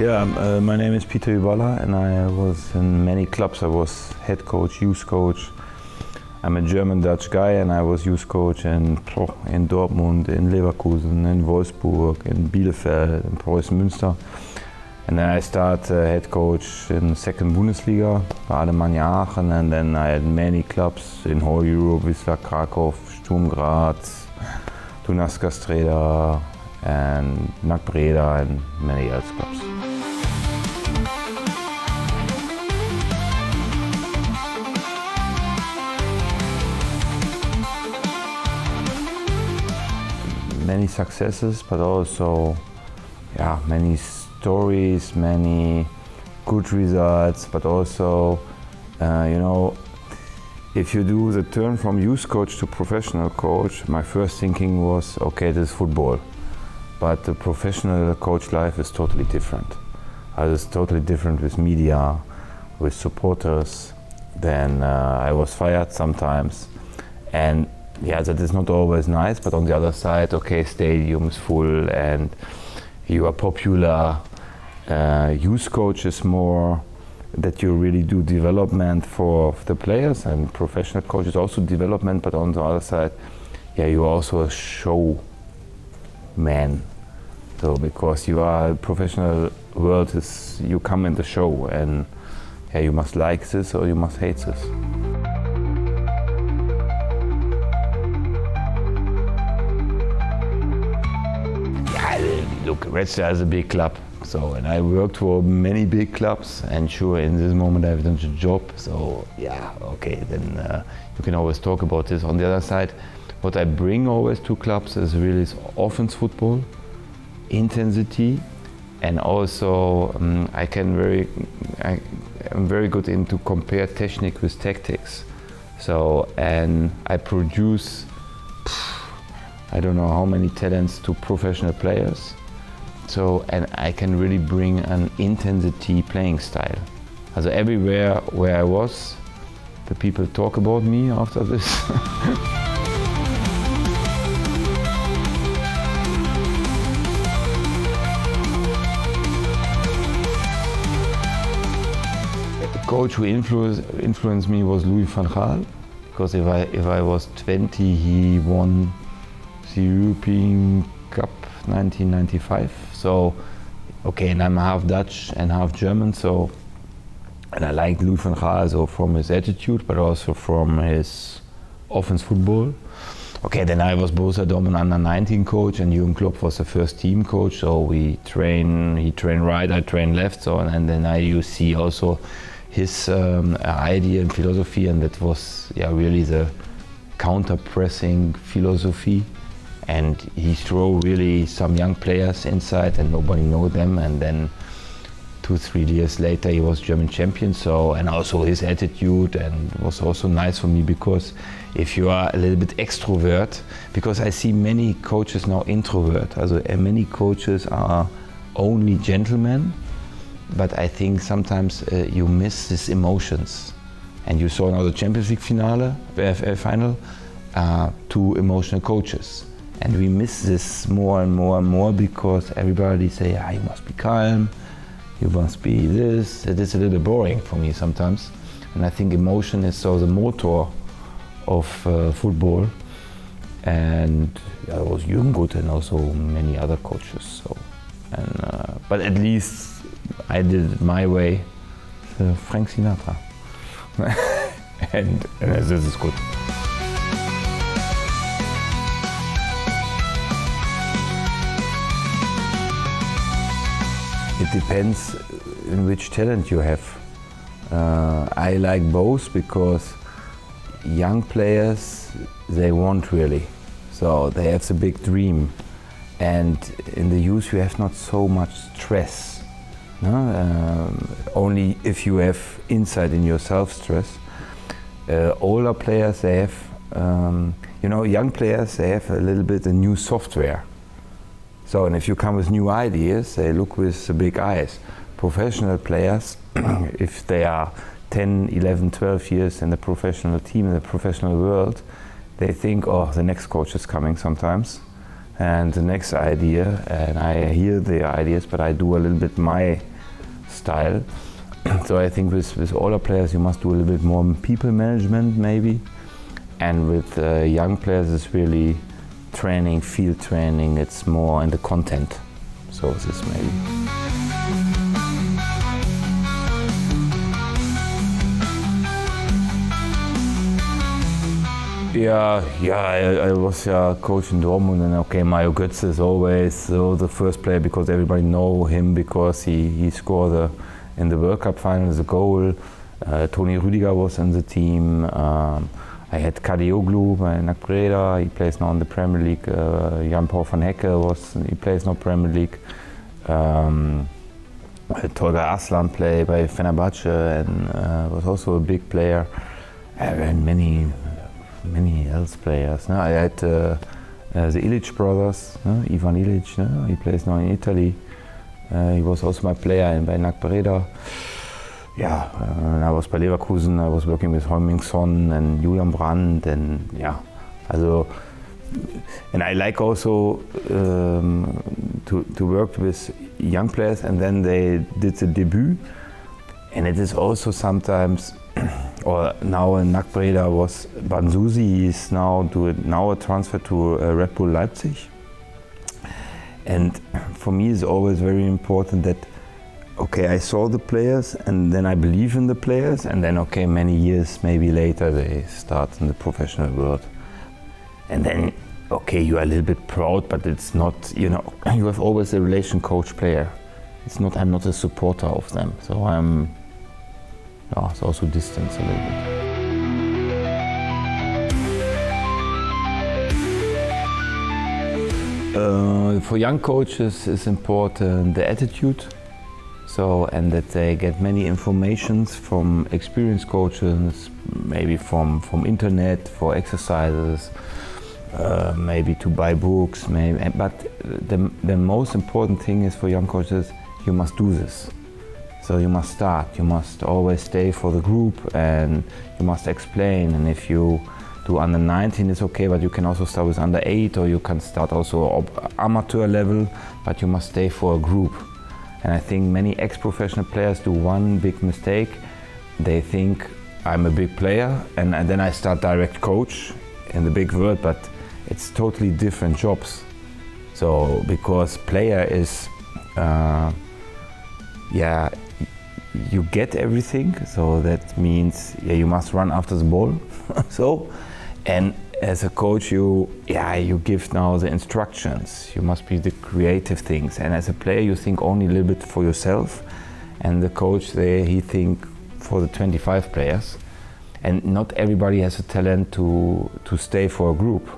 Yeah, my name is Peter Ubala and I was in many clubs. I was head coach, youth coach. I'm a German-Dutch guy and I was youth coach in Dortmund, in Leverkusen, in Wolfsburg, in Bielefeld, in Preußen-Münster. And then I started head coach in second Bundesliga, Alemannia Aachen, and then I had many clubs in whole Europe, Wisla Krakow, Sturm Graz, Tunas Castreda, and NAC Breda, and many else clubs. Many successes, but also many stories, many good results, but also, if you do the turn from youth coach to professional coach, my first thinking was, okay, this is football. But the professional coach life is totally different. It's totally different with media, with supporters. Then I was fired sometimes. And that is not always nice, but on the other side, okay, stadiums full and you are popular. Youth coach is more that you really do development for the players, and professional coach is also development, but on the other side, you are also a show man. So because you are a professional world, you come in the show and you must like this or you must hate this. Look, Red Star is a big club, and I worked for many big clubs, and sure, in this moment I've done a job, okay, then you can always talk about this. On the other side, what I bring always to clubs is really offense football, intensity, and also I'm very good into compare technique with tactics. And I produce, I don't know how many talents to professional players. And I can really bring an intensity playing style. Also everywhere where I was, the people talk about me after this. The coach who influenced me was Louis van Gaal, because if I was 20, he won the European Cup 1995. And I'm half Dutch and half German, and I like Louis van Gaal from his attitude, but also from his offense football. Then I was Borussia Dortmund under-19 coach, and Jürgen Klopp was the first team coach. So he trained right, I train left. And then you see also his idea and philosophy, and that was really the counter-pressing philosophy. And he threw really some young players inside and nobody know them, and then 2-3 years later he was German champion. And also his attitude, and was also nice for me, because if you are a little bit extrovert, because I see many coaches now introvert, many coaches are only gentlemen, but I think sometimes you miss these emotions. And you saw now the Champions League final, 2 emotional coaches. And we miss this more and more and more, because everybody say, you must be calm, you must be this. It is a little boring for me sometimes. And I think emotion is the motor of football. And it was Jürgen good and also many other coaches. But at least I did it my way, Frank Sinatra. and this is good. It depends in which talent you have. I like both, because young players, they want really. So they have the big dream. And in the youth you have not so much stress. No? Only if you have inside in yourself stress. Older players, they have, young players, they have a little bit a new software. And if you come with new ideas, they look with the big eyes. Professional players, if they are 10, 11, 12 years in the professional team, in the professional world, they think, the next coach is coming sometimes. And the next idea, and I hear the ideas, but I do a little bit my style. So I think with older players you must do a little bit more people management maybe, and with young players it's really training, field training, it's more in the content. So this maybe. I was coach in Dortmund, and okay, Mario Götze is always the first player because everybody know him because he scored in the World Cup final the goal. Toni Rüdiger was in the team. I had Kadioglu by NAC Breda, he plays now in the Premier League. Jan-Paul van Hecke he plays now Premier League. Tolga Aslan played by Fenerbahce and was also a big player. And many else players. I had the Ilic brothers, Ivan Ilic, he plays now in Italy. He was also my player by NAC Breda. I was by Leverkusen, I was working with Heung-min and Julian Brandt, and and I like also to work with young players, and then they did the debut, and it is also sometimes, or now in NAC Breda was Banzuzi, he is now a transfer to Red Bull Leipzig. And for me it's always very important that okay, I saw the players and then I believe in the players, and then okay, many years maybe later they start in the professional world. And then okay, you are a little bit proud, but it's not, you have always a relation coach player. It's not, I'm not a supporter of them, so it's also distance a little bit. For young coaches it's important the attitude, and that they get many informations from experienced coaches, maybe from internet for exercises, maybe to buy books, but the most important thing is for young coaches, you must do this. So you must start, you must always stay for the group, and you must explain. And if you do under 19, it's okay, but you can also start with under 8, or you can start also amateur level, but you must stay for a group. And I think many ex-professional players do one big mistake. They think I'm a big player, and then I start direct coach in the big world, but it's totally different jobs. So because player is, you get everything, so that means you must run after the ball. And as a coach you give now the instructions, you must be the creative things, and as a player you think only a little bit for yourself, and the coach he think for the 25 players, and not everybody has a talent to stay for a group.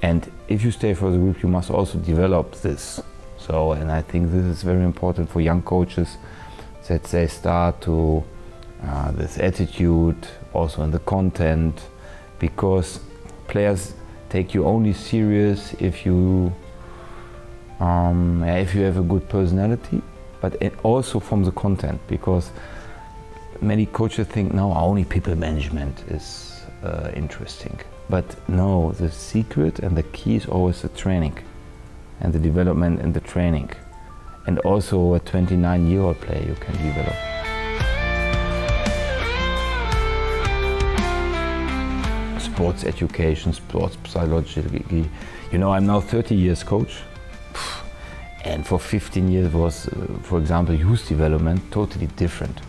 And if you stay for the group you must also develop this. And I think this is very important for young coaches, that they start to this attitude also in the content, because players take you only serious if you have a good personality, but also from the content, because many coaches think now only people management is interesting, but no, the secret and the key is always the training and the development in the training, and also a 29-year-old player you can develop. Sports education, sports psychology. I'm now 30 years coach, and for 15 years was, for example, youth development, totally different.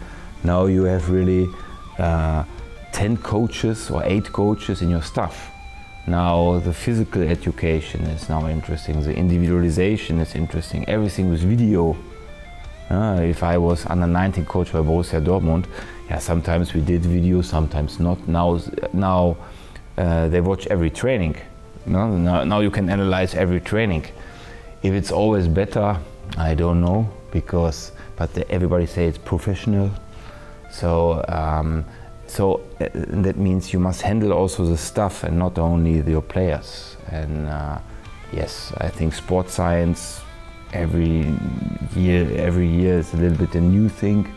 Now you have really 10 coaches or 8 coaches in your staff. Now the physical education is now interesting, the individualization is interesting, everything with video. If I was under 19 coach by Borussia Dortmund, sometimes we did video, sometimes not. Now they watch every training. Now you can analyze every training. If it's always better, I don't know, but everybody say it's professional. So that means you must handle also the stuff and not only your players. And yes, I think sports science every year is a little bit a new thing.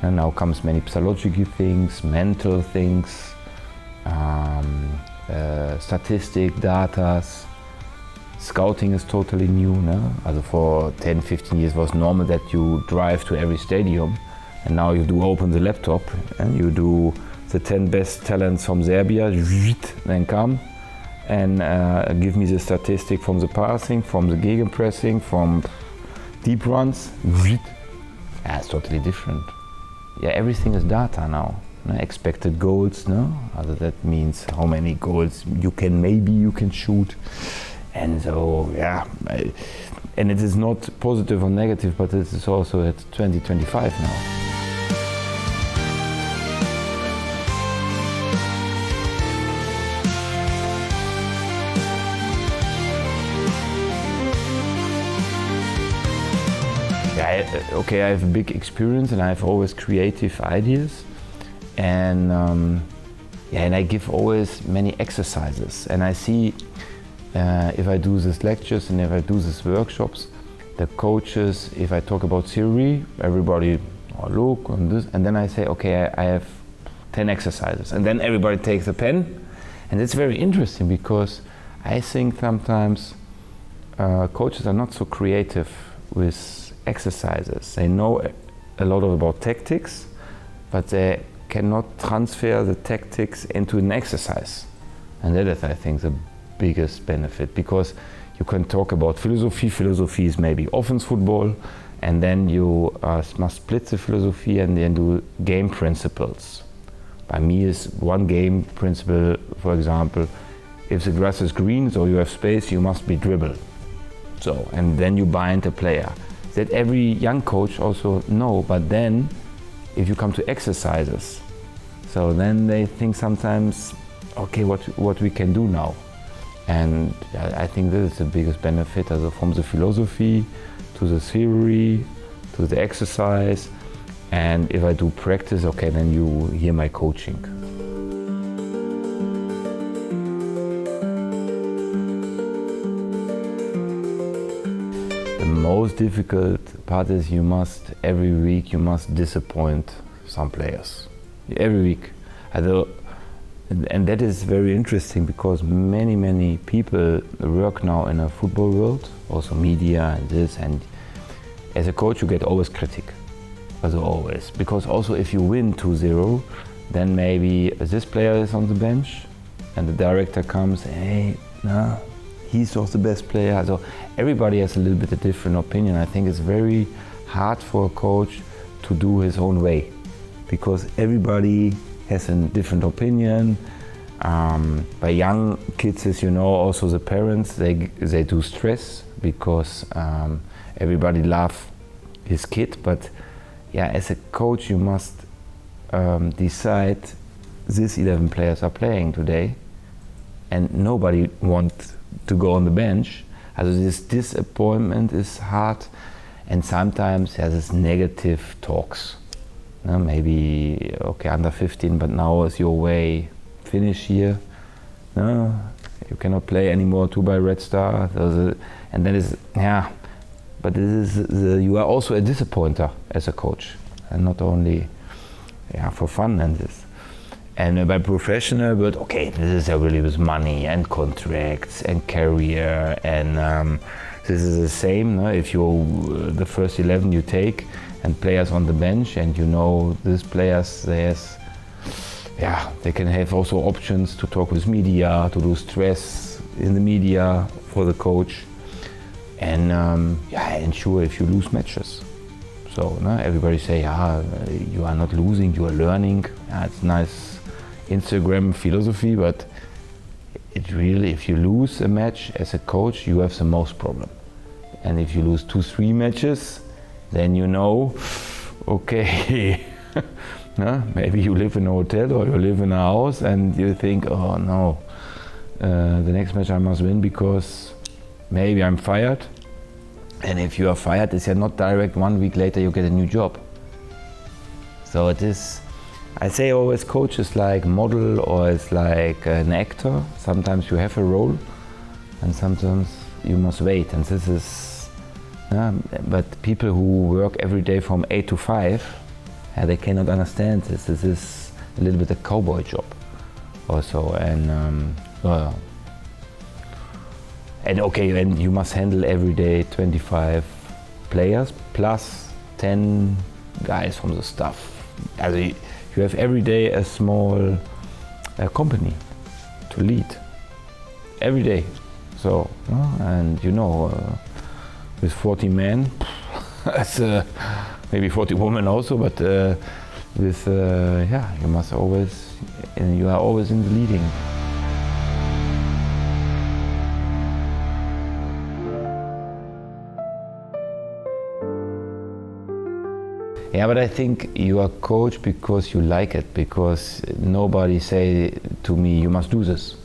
And now comes many psychological things, mental things, statistic, data. scouting is totally new. No? Also for 10, 15 years it was normal that you drive to every stadium, and now you do open the laptop and you do the 10 best talents from Serbia, then come and give me the statistic from the passing, from the gegenpressing, from deep runs. Yeah, it's totally different. Yeah, everything is data now. No? Expected goals, no? That means how many goals you can shoot. And so, yeah, and it is not positive or negative, but it is also at 2025 now. I have a big experience and I have always creative ideas, and and I give always many exercises, and I see if I do these lectures and if I do these workshops, the coaches, if I talk about theory, everybody look on this, and then I say, okay, I have 10 exercises, and then everybody takes a pen, and it's very interesting because I think sometimes coaches are not so creative with exercises. They know a lot about tactics, but they cannot transfer the tactics into an exercise. And that is, I think, the biggest benefit, because you can talk about philosophy. Philosophy is maybe offense football, and then you must split the philosophy and then do game principles. By me is one game principle, for example, if the grass is green, so you have space, you must be dribble. So, and then you bind a player. That every young coach also know, but then if you come to exercises, so then they think sometimes, okay, what we can do now. And I think this is the biggest benefit, also from the philosophy to the theory to the exercise. And if I do practice, okay, then you hear my coaching. The most difficult part is every week you must disappoint some players. Every week. And that is very interesting because many people work now in a football world, also media and this, and as a coach you get always critic. Also always. Because also if you win 2-0, then maybe this player is on the bench and the director comes, hey, no, he's also the best player. So everybody has a little bit of different opinion. I think it's very hard for a coach to do his own way because everybody has a different opinion. By young kids, as you know, also the parents, they do stress because everybody loves his kid. But yeah, as a coach, you must decide these 11 players are playing today and nobody wants to go on the bench. Also this disappointment is hard, and sometimes there's this negative talks. Maybe, okay, under 15, but now is your way, finish here. No, you cannot play anymore 2 by Red Star. And that is, yeah, but this is you are also a disappointer as a coach, and not only for fun and this. And by professional, but okay, this is really with money and contracts and career, and this is the same. No? If you the first 11 you take, and players on the bench, and you know these players, they can have also options to talk with media, to do stress in the media for the coach, and ensure if you lose matches. So everybody say, you are not losing, you are learning. It's nice Instagram philosophy, but it really, if you lose a match as a coach, you have the most problem. And if you lose 2-3 matches, then you know, okay, maybe you live in a hotel or you live in a house and you think, oh no, the next match I must win because maybe I'm fired. And if you are fired, it's not direct 1 week later you get a new job. So it is, I say always coach is like model or it's like an actor. Sometimes you have a role and sometimes you must wait. And this is, but people who work every day from 8 to 5, they cannot understand this. This is a little bit a cowboy job also. And And okay, and you must handle every day 25 players plus 10 guys from the staff. You have every day a small company to lead every day. So, and with 40 men, that's maybe 40 women also, but you must always, you are always in the leading. Yeah, but I think you are coached because you like it, because nobody say to me, you must do this.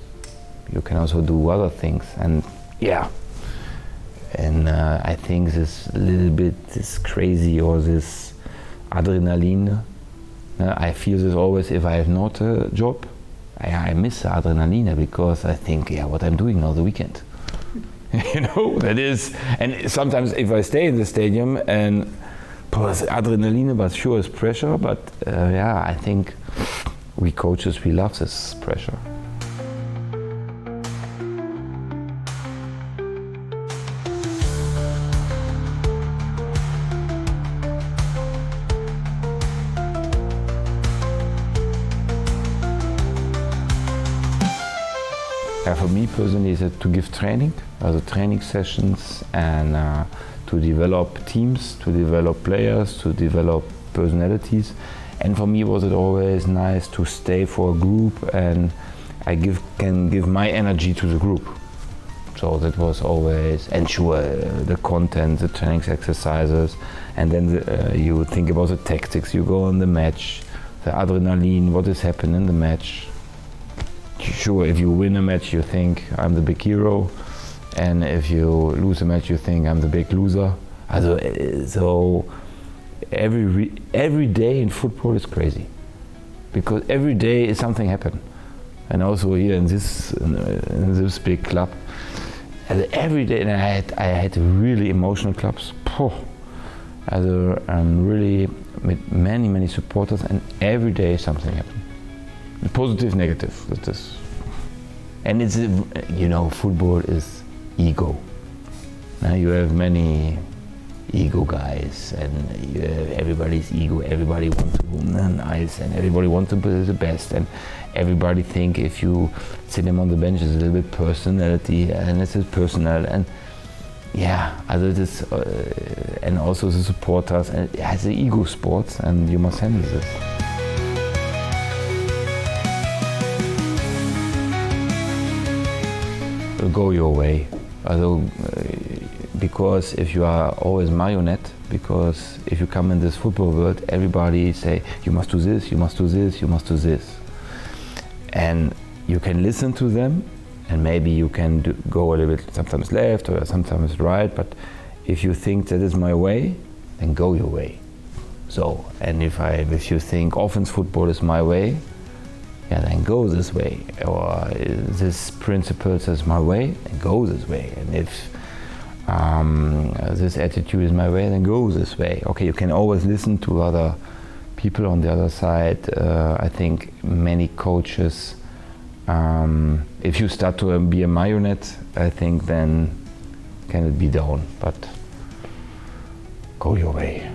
You can also do other things, and I think this little bit, this crazy or this adrenaline, I feel this always if I have not a job. I miss the adrenaline because I think, what I'm doing now the weekend. That is, and sometimes if I stay in the stadium and adrenaline, but sure it's pressure, but I think we coaches, we love this pressure. For me personally, is to give training, training sessions, and to develop teams, to develop players, to develop personalities. And for me was it always nice to stay for a group, and I can give my energy to the group. So that was always, and sure, the content, the training exercises, and then you think about the tactics, you go on the match, the adrenaline, what is happening in the match. Sure, if you win a match, you think I'm the big hero, and if you lose a match, you think I'm the big loser. So every day in football is crazy, because every day is something happen, and also here in this big club, every day. And I had really emotional clubs. Really with many supporters, and every day something happen. Positive, negative, that is. And it's, football is ego. Now you have many ego guys, and everybody's ego, everybody wants to be nice, and everybody wants to be the best, and everybody think if you sit them on the bench, it's a little bit personality, and it's personal, and this, and also the supporters, and it's an ego sport, and you must handle this. Go your way, because if you are always marionette, because if you come in this football world, everybody say you must do this, you must do this, you must do this, and you can listen to them, and maybe you can go a little bit sometimes left or sometimes right, but if you think that is my way, then go your way. So, and if you think offense football is my way, then go this way, or this principles is my way, then go this way. And if this attitude is my way, then go this way. Okay, you can always listen to other people on the other side. I think many coaches, if you start to be a marionette, I think then can it be down, but go your way.